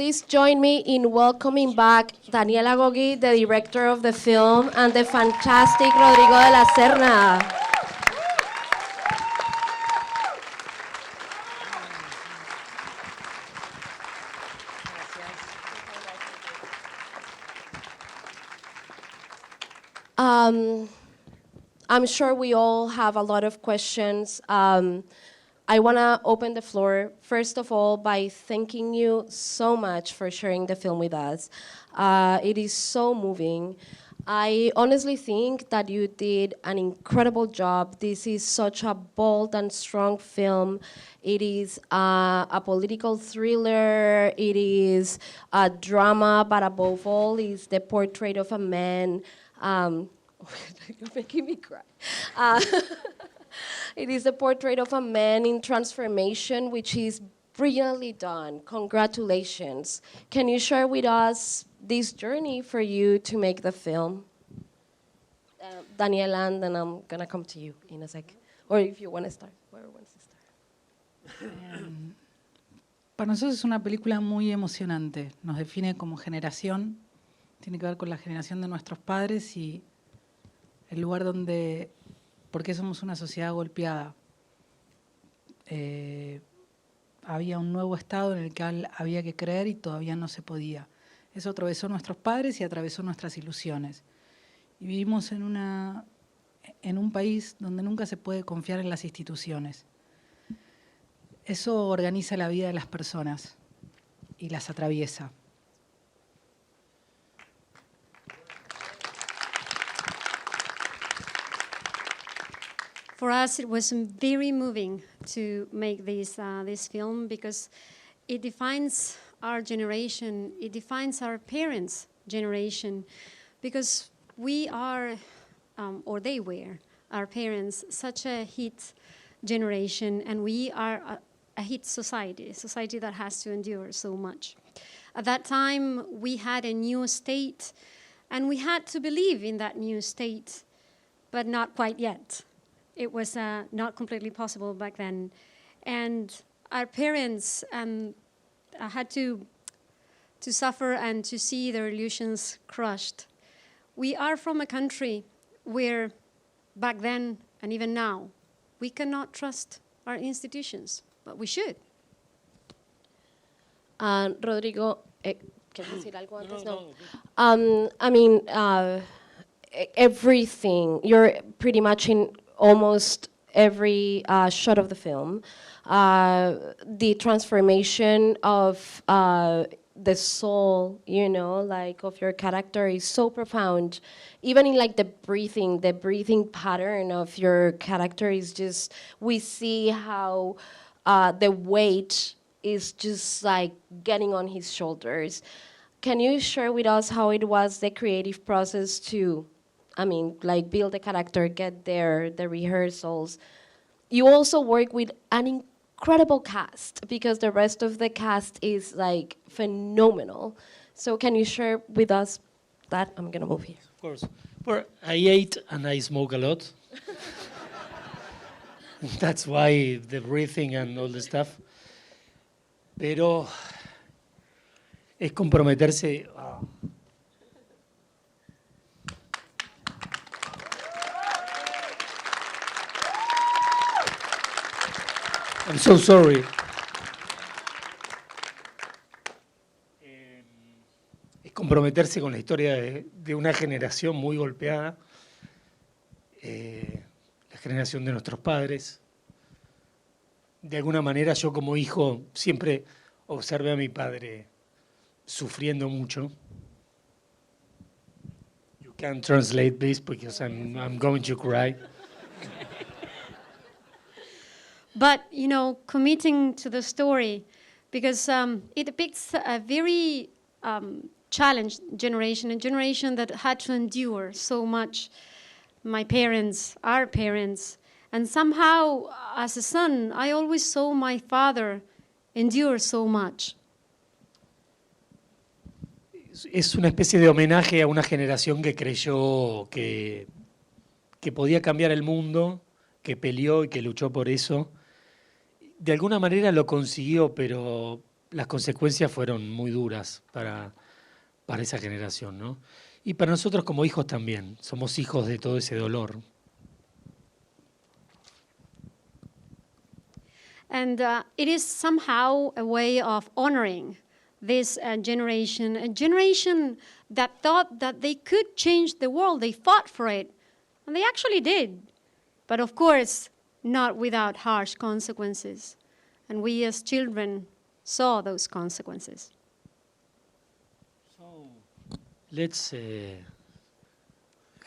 please join me in welcoming back Daniela Goggi, the director of the film, and the fantastic Rodrigo de la Serna. I'm sure we all have a lot of questions. I want to open the floor, first of all, by thanking you so much for sharing the film with us. It is so moving. I honestly think that you did an incredible job. This is such a bold and strong film. It is a political thriller. It is a drama, but above all, is the portrait of a man. You're making me cry. It is a portrait of a man in transformation, which is brilliantly done. Congratulations. Can you share with us this journey for you to make the film? Daniela, and then I'm going to come to you in a sec. Or if you want to start, whoever wants to start. Para nosotros es una película muy emocionante. Nos define como generación. Tiene que ver con la generación de nuestros padres y el lugar donde... Porque somos una sociedad golpeada. Había un nuevo estado en el que había que creer y todavía no se podía. Eso atravesó nuestros padres y atravesó nuestras ilusiones. Y vivimos en un país donde nunca se puede confiar en las instituciones. Eso organiza la vida de las personas y las atraviesa. For us, it was very moving to make this film because it defines our generation, it defines our parents' generation, because we are, or they were, our parents, such a hit generation, and we are a hit society, a society that has to endure so much. At that time, we had a new state, and we had to believe in that new state, but not quite yet. It was not completely possible back then. And our parents had to suffer and to see their illusions crushed. We are from a country where back then and even now, we cannot trust our institutions, but we should. Rodrigo, ¿quieres decir algo antes? No. I mean, everything, you're pretty much in almost every shot of the film. The transformation of the soul, you know, like of your character is so profound. Even in like the breathing pattern of your character is just, we see how the weight is just like getting on his shoulders. Can you share with us how it was the creative process to, I mean, like build a character, get there, the rehearsals? You also work with an incredible cast because the rest of the cast is like phenomenal. So can you share with us that? I'm gonna move here. Of course. Well, I ate and I smoke a lot. That's why the breathing and all the stuff. Pero es comprometerse. I'm so sorry. Es comprometerse con la historia de una generación muy golpeada, la generación de nuestros padres. De alguna manera yo como hijo siempre observé a mi padre sufriendo mucho. You can translate this because I'm going to cry. But, you know, committing to the story, because it depicts a very challenged generation, a generation that had to endure so much. My parents, our parents, and somehow, as a son, I always saw my father endure so much. Es una especie de homenaje a una generación que creyó que podía cambiar el mundo, que peleó y que luchó por eso. De alguna manera lo consiguió, pero las consecuencias fueron muy duras para esa generación, ¿no? Y para nosotros como hijos también, somos hijos de todo ese dolor. And it is somehow a way of honoring this generation, a generation that thought that they could change the world. They fought for it, and they actually did. But of course, not without harsh consequences. And we as children saw those consequences. So, let's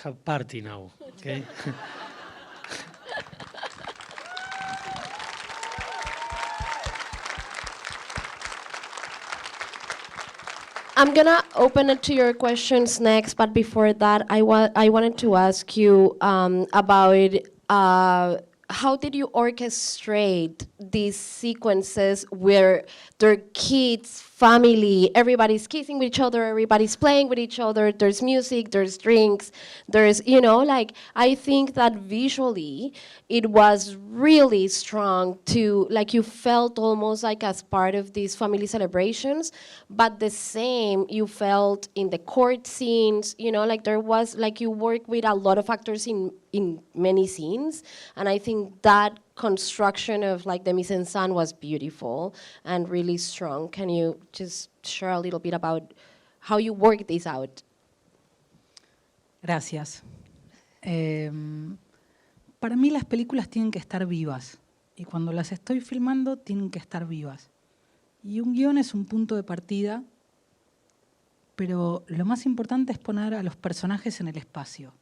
have party now, okay? I'm gonna open it to your questions next, but before that, I wanted to ask you about how did you orchestrate these sequences where their kids, family, everybody's kissing with each other, everybody's playing with each other, there's music, there's drinks, there's, like, I think that visually it was really strong to, like, you felt almost like as part of these family celebrations, but the same you felt in the court scenes, like there was, like you work with a lot of actors in many scenes, and I think that construction of like the mise en scène was beautiful and really strong. Can you just share a little bit about how you work this out? Gracias. Para mí las películas tienen que estar vivas y cuando las estoy filmando tienen que estar vivas. Y un guión es un punto de partida, pero lo más importante es poner a los personajes en el espacio.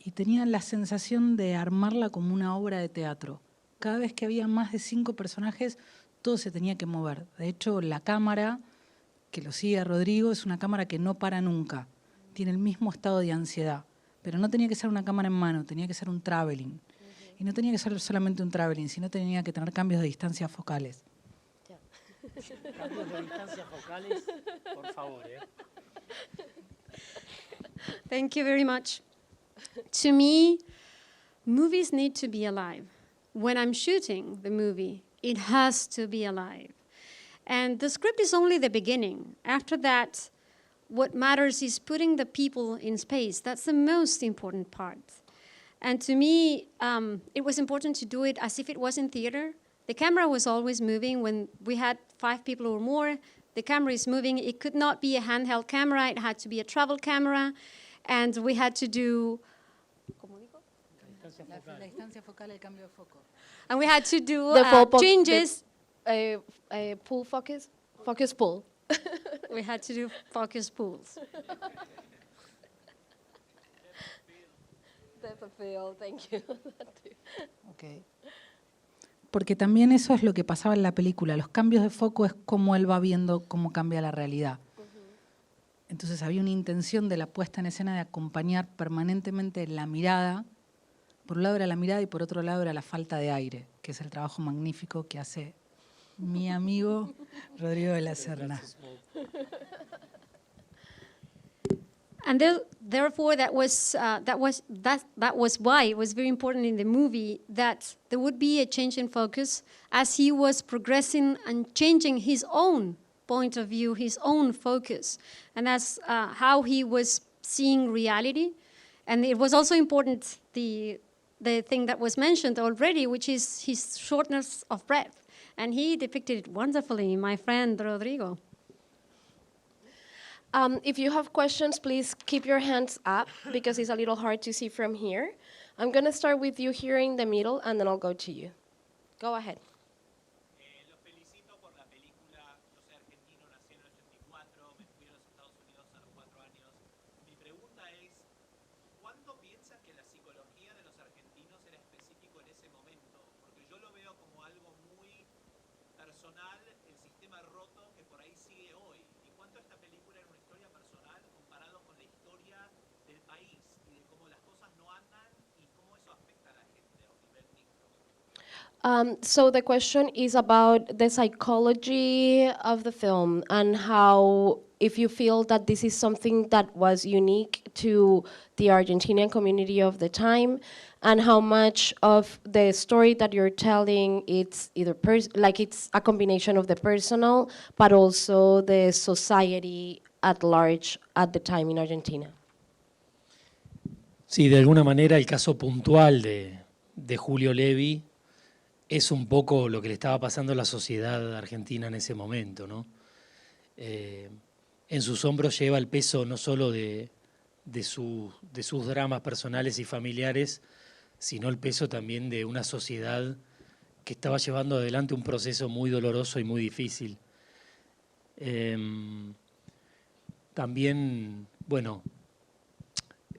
Y tenía la sensación de armarla como una obra de teatro. Cada vez que había más de 5 personajes, todo se tenía que mover. De hecho, la cámara, que lo sigue Rodrigo, es una cámara que no para nunca. Tiene el mismo estado de ansiedad. Pero no tenía que ser una cámara en mano, tenía que ser un traveling. Y no tenía que ser solamente un traveling, sino tenía que tener cambios de distancia focales. Cambios de distancia focales, por favor. Thank you very much. To me, movies need to be alive. When I'm shooting the movie, it has to be alive. And the script is only the beginning. After that, what matters is putting the people in space. That's the most important part. And to me, it was important to do it as if it was in theater. The camera was always moving. When we had 5 people or more, the camera is moving. It could not be a handheld camera. It had to be a travel camera. And we had to do... La distancia focal, el cambio de foco. And we had to do changes. Pull focus? Focus pull. We had to do focus pulls. Depth of field, thank you. Okay. Porque también eso es lo que pasaba en la película. Los cambios de foco es cómo él va viendo cómo cambia la realidad. Entonces había una intención de la puesta en escena de acompañar permanentemente la mirada. Por un lado era la mirada y por otro lado era la falta de aire, que es el trabajo magnífico que hace mi amigo Rodrigo de la Serna. And therefore, that was why it was very important in the movie that there would be a change in focus as he was progressing and changing his own point of view, his own focus, and that's how he was seeing reality. And it was also important the thing that was mentioned already, which is his shortness of breath, and he depicted it wonderfully, my friend Rodrigo. If you have questions, please keep your hands up because it's a little hard to see from here. I'm going to start with you here in the middle, and then I'll go to you. Go ahead. Los felicito por la película. Yo soy argentino, nací en el 84, me fui a los Estados Unidos a los 4 años. Mi pregunta es, ¿cuándo piensan que la psicología de los argentinos era específico en ese momento? Porque yo lo veo como algo muy personal, el sistema roto que por ahí sigue hoy. ¿Y cuánto esta película era una historia personal comparado con la historia del país y de cómo las cosas no andan y cómo eso afecta a la gente a un nivel micro? So the question is about the psychology of the film and how, if you feel that this is something that was unique to the Argentinian community of the time, and how much of the story that you're telling, it's either like it's a combination of the personal, but also the society at large at the time in Argentina. Sí, de alguna manera el caso puntual de Julio Levi es un poco lo que le estaba pasando a la sociedad argentina en ese momento, ¿no? En sus hombros lleva el peso no solo de sus dramas personales y familiares, sino el peso también de una sociedad que estaba llevando adelante un proceso muy doloroso y muy difícil. También, bueno,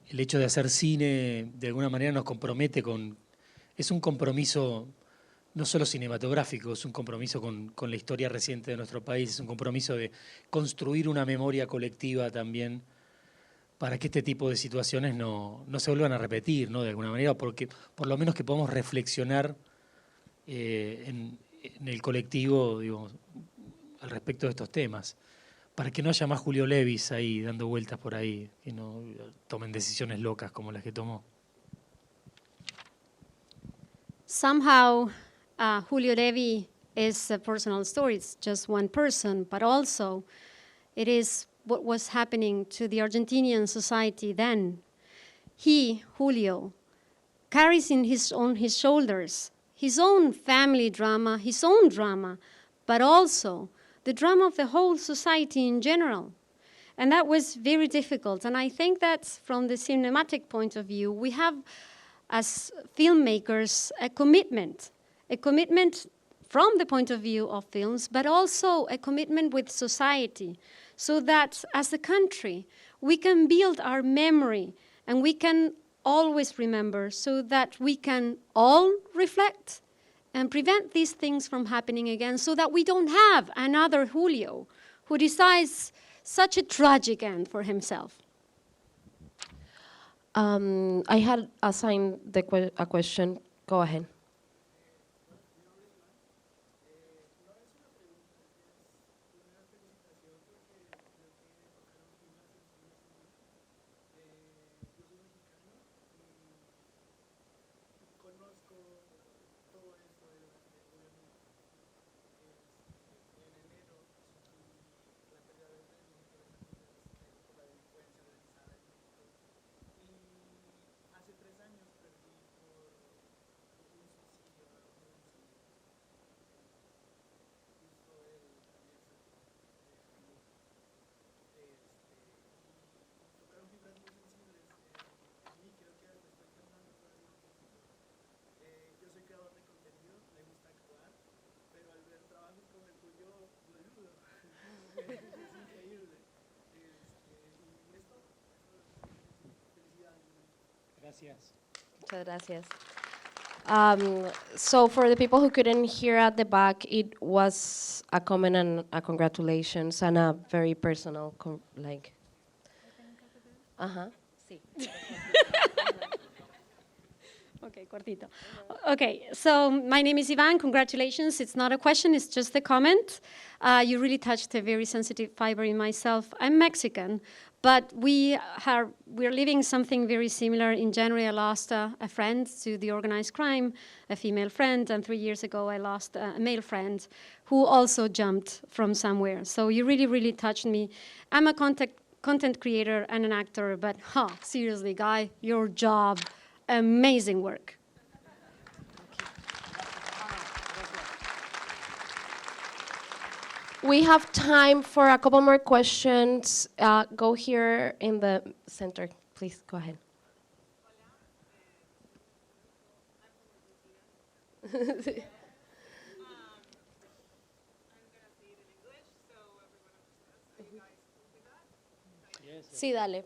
el hecho de hacer cine de alguna manera nos compromete es un compromiso no solo cinematográfico, es un compromiso con la historia reciente de nuestro país, es un compromiso de construir una memoria colectiva también para que este tipo de situaciones no se vuelvan a repetir, ¿no? De alguna manera, porque por lo menos que podamos reflexionar en el colectivo, digo, al respecto de estos temas, para que no haya más Julio Levis ahí dando vueltas por ahí, que no tomen decisiones locas como las que tomó. Somehow, Julio Levi is a personal story. It's just one person, but also it is what was happening to the Argentinian society then. He, Julio, carries in on his shoulders his own family drama, his own drama, but also the drama of the whole society in general. And that was very difficult. And I think that from the cinematic point of view, we have, as filmmakers, a commitment from the point of view of films, but also a commitment with society, so that as a country, we can build our memory and we can always remember, so that we can all reflect and prevent these things from happening again, so that we don't have another Julio who decides such a tragic end for himself. I had assigned a question. Go ahead. Gracias. Muchas gracias. So for the people who couldn't hear at the back, it was a comment and a congratulations and a very personal, like. Sí. Okay, cortito. Okay, so my name is Ivan. Congratulations. It's not a question, it's just a comment. You really touched a very sensitive fiber in myself. I'm Mexican, but we're living something very similar. In January, I lost a friend to the organized crime, a female friend, and 3 years ago, I lost a male friend who also jumped from somewhere. So you really, really touched me. I'm a content creator and an actor, but seriously, guy, your job, amazing work. We have time for a couple more questions. Go here in the center, please. Go ahead. Sí, dale.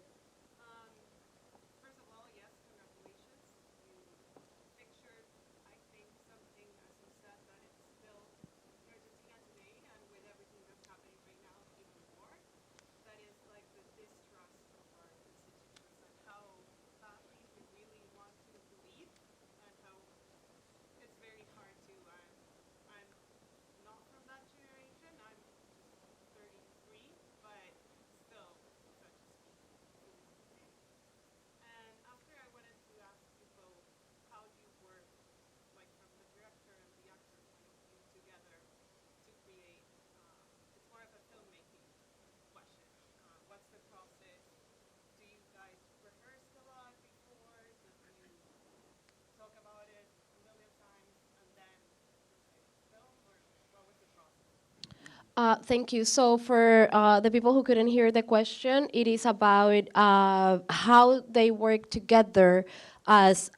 Thank you. So for the people who couldn't hear the question, it is about how they work together as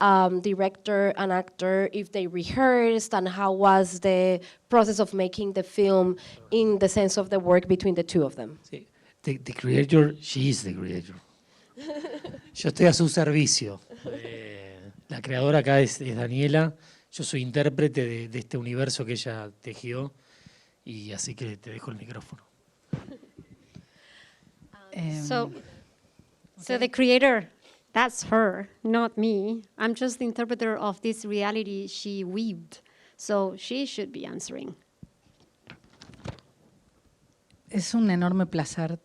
director and actor, if they rehearsed, and how was the process of making the film in the sense of the work between the two of them. Sí. The creator, she is the creator. Yo estoy a su servicio. La creadora acá es Daniela. Yo soy intérprete de este universo que ella tejió. Y así que te dejo el micrófono. So the creator, that's her, not me. I'm just the interpreter of this reality she weaved. So she should be answering. Es un enorme placer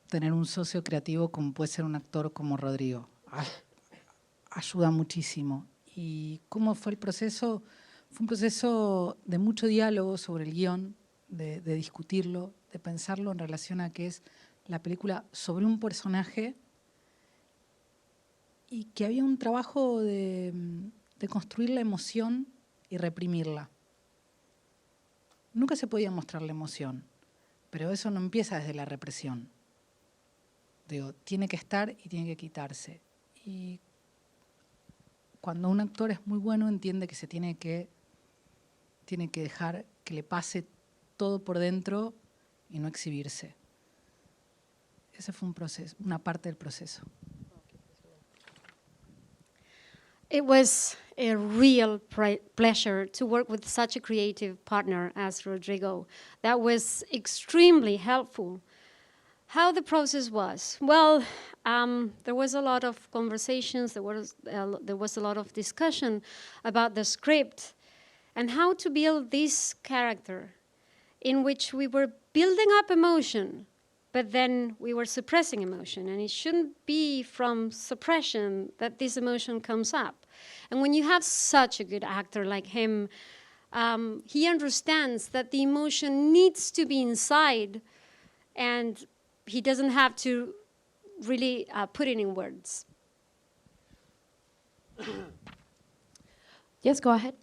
tener un socio creativo como puede ser un actor como Rodrigo. Ayuda muchísimo. ¿Y cómo fue el proceso? Fue un proceso de mucho diálogo sobre el guión, de discutirlo, de pensarlo en relación a que es la película sobre un personaje y que había un trabajo de construir la emoción y reprimirla. Nunca se podía mostrar la emoción, pero eso no empieza desde la represión. Digo, tiene que estar y tiene que quitarse. Y cuando un actor es muy bueno, entiende que se tiene que dejar que le pase todo por dentro y no exhibirse. Ese fue un proceso, una parte del proceso. It was a real pleasure to work with such a creative partner as Rodrigo. That was extremely helpful. How the process was? Well, there was a lot of conversations, there was a lot of discussion about the script and how to build this character in which we were building up emotion, but then we were suppressing emotion, and it shouldn't be from suppression that this emotion comes up. And when you have such a good actor like him, he understands that the emotion needs to be inside, and he doesn't have to really put it in words. Yes, go ahead.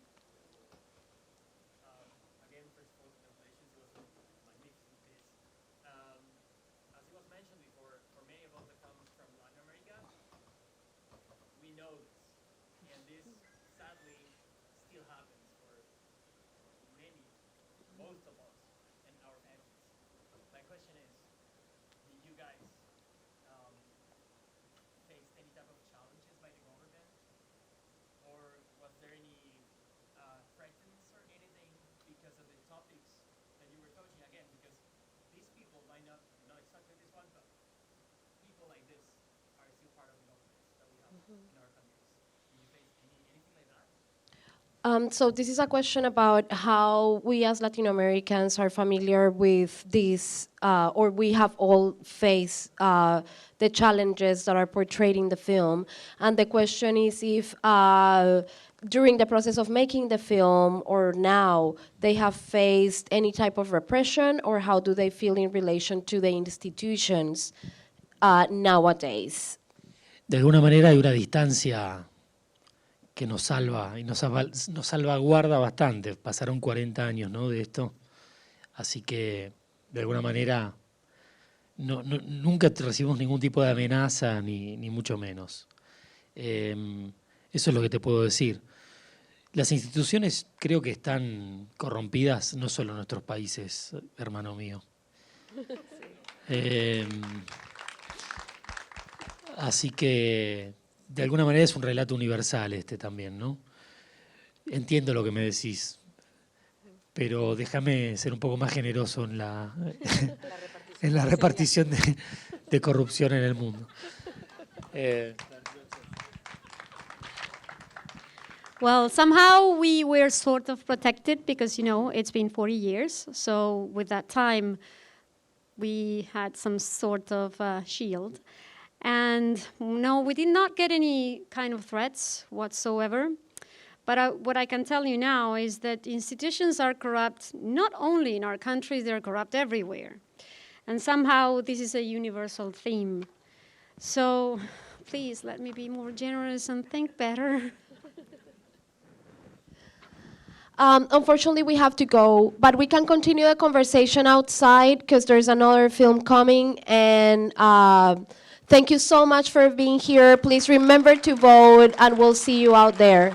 Again, first of all, congratulations. It was a magnificent piece. As it was mentioned before, for many of us that comes from Latin America, we know this. And this, sadly, still happens for many, most of us, and our families. My question is, did you guys face any type of challenges by the government? Or was there any threats or anything because of the topics that you were touching again? Because these people might not exactly this one, but people like this are still part of the governments that we have in our countries. Did you face anything like that? So this is a question about how we as Latin Americans are familiar with this, or we have all faced the challenges that are portrayed in the film. And the question is if during the process of making the film or now, they have faced any type of repression, or how do they feel in relation to the institutions nowadays? De alguna manera hay una distancia que nos salva y nos salvaguarda bastante. Pasaron 40 años, ¿no?, de esto. Así que, de alguna manera, nunca recibimos ningún tipo de amenaza, ni mucho menos. Eso es lo que te puedo decir. Las instituciones creo que están corrompidas, no solo en nuestros países, hermano mío. Así que, de alguna manera, es un relato universal este también, ¿no? Entiendo lo que me decís, pero déjame ser un poco más generoso en la repartición de corrupción en el mundo. Well, somehow we were sort of protected because, you know, it's been 40 years. So with that time, we had some sort of shield. And no, we did not get any kind of threats whatsoever. But what I can tell you now is that institutions are corrupt not only in our countries, they're corrupt everywhere. And somehow this is a universal theme. So please let me be more generous and think better. Unfortunately, we have to go, but we can continue the conversation outside because there's another film coming. And thank you so much for being here. Please remember to vote, and we'll see you out there.